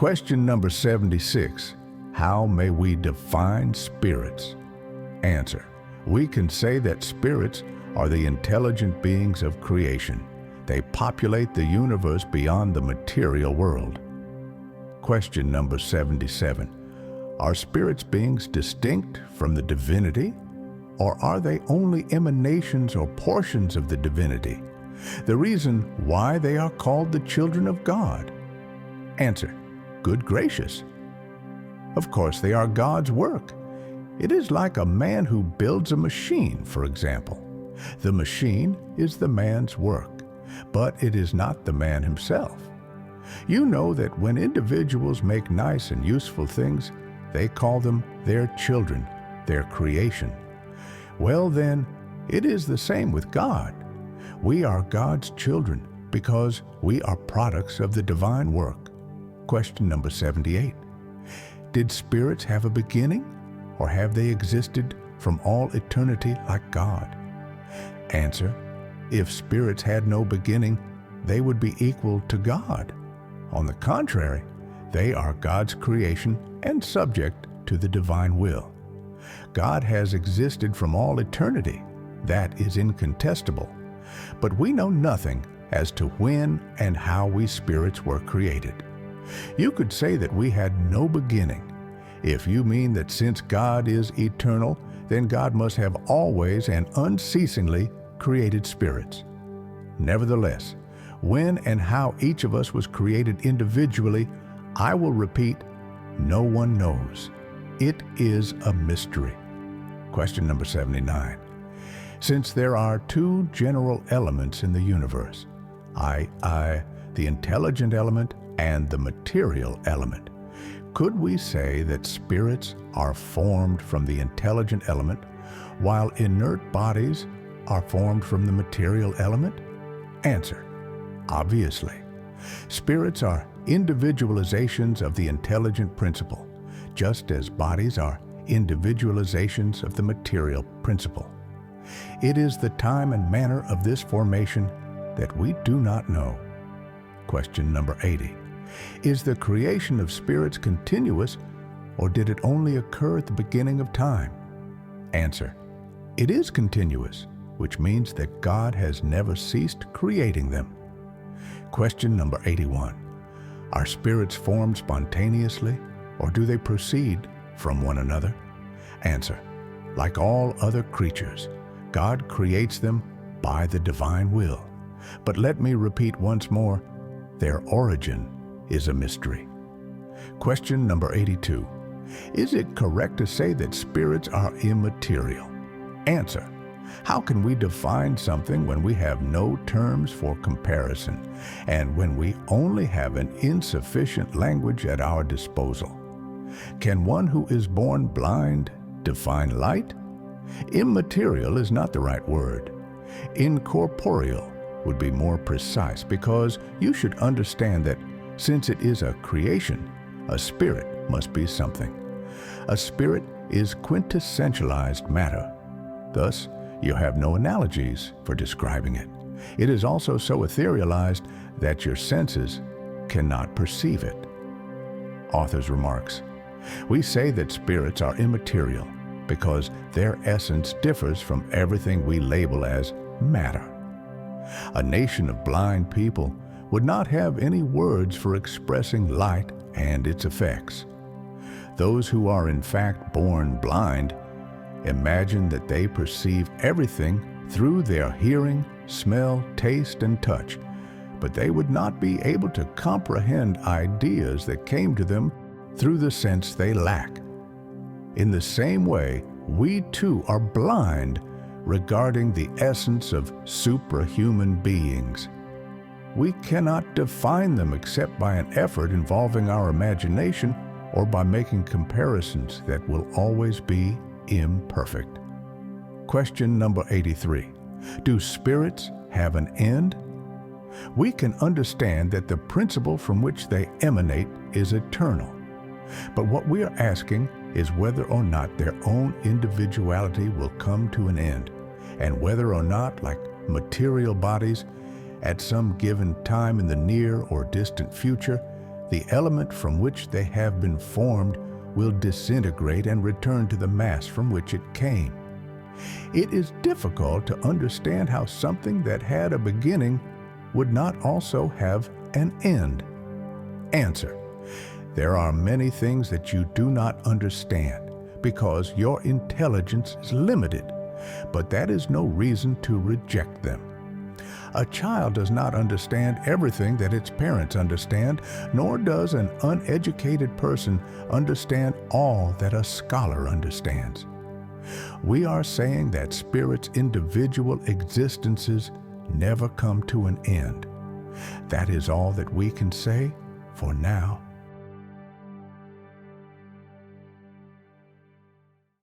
Question number 76. How may we define spirits? Answer. We can say that spirits are the intelligent beings of creation. They populate the universe beyond the material world. Question number 77. Are spirits beings distinct from the divinity, or are they only emanations or portions of the divinity? The reason why they are called the children of God? Answer. Good gracious. Of course, they are God's work. It is like a man who builds a machine, for example. The machine is the man's work, but it is not the man himself. You know that when individuals make nice and useful things, they call them their children, their creation. Well then, it is the same with God. We are God's children because we are products of the divine work. Question number 78. Did spirits have a beginning, or have they existed from all eternity like God? Answer. If spirits had no beginning, they would be equal to God. On the contrary, they are God's creation and subject to the divine will. God has existed from all eternity. That is incontestable. But we know nothing as to when and how we spirits were created. You could say that we had no beginning. If you mean that since God is eternal, then God must have always and unceasingly created spirits. Nevertheless, when and how each of us was created individually, I will repeat, no one knows. It is a mystery. Question number 79. Since there are two general elements in the universe, the intelligent element and the material element, could we say that spirits are formed from the intelligent element, while inert bodies are formed from the material element? Answer. Obviously. Spirits are individualizations of the intelligent principle, just as bodies are individualizations of the material principle. It is the time and manner of this formation that we do not know. Question number 80. Is the creation of spirits continuous, or did it only occur at the beginning of time? Answer. It is continuous, which means that God has never ceased creating them. Question number 81. Are spirits formed spontaneously, or do they proceed from one another? Answer. Like all other creatures, God creates them by the divine will. But let me repeat once more, their origin is a mystery. Question number 82. Is it correct to say that spirits are immaterial? Answer. How can we define something when we have no terms for comparison, and when we only have an insufficient language at our disposal? Can one who is born blind define light? Immaterial is not the right word. Incorporeal would be more precise, because you should understand that since it is a creation, a spirit must be something. A spirit is quintessentialized matter. Thus, you have no analogies for describing it. It is also so etherealized that your senses cannot perceive it. Author's remarks. We say that spirits are immaterial because their essence differs from everything we label as matter. A nation of blind people would not have any words for expressing light and its effects. Those who are in fact born blind imagine that they perceive everything through their hearing, smell, taste, and touch, but they would not be able to comprehend ideas that came to them through the sense they lack. In the same way, we too are blind regarding the essence of suprahuman beings. We cannot define them except by an effort involving our imagination or by making comparisons that will always be imperfect. Question number 83. Do spirits have an end? We can understand that the principle from which they emanate is eternal. But what we are asking is whether or not their own individuality will come to an end, and whether or not, like material bodies, at some given time in the near or distant future, the element from which they have been formed will disintegrate and return to the mass from which it came. It is difficult to understand how something that had a beginning would not also have an end. Answer: there are many things that you do not understand because your intelligence is limited, but that is no reason to reject them. A child does not understand everything that its parents understand, nor does an uneducated person understand all that a scholar understands. We are saying that Spirit's individual existences never come to an end. That is all that we can say for now.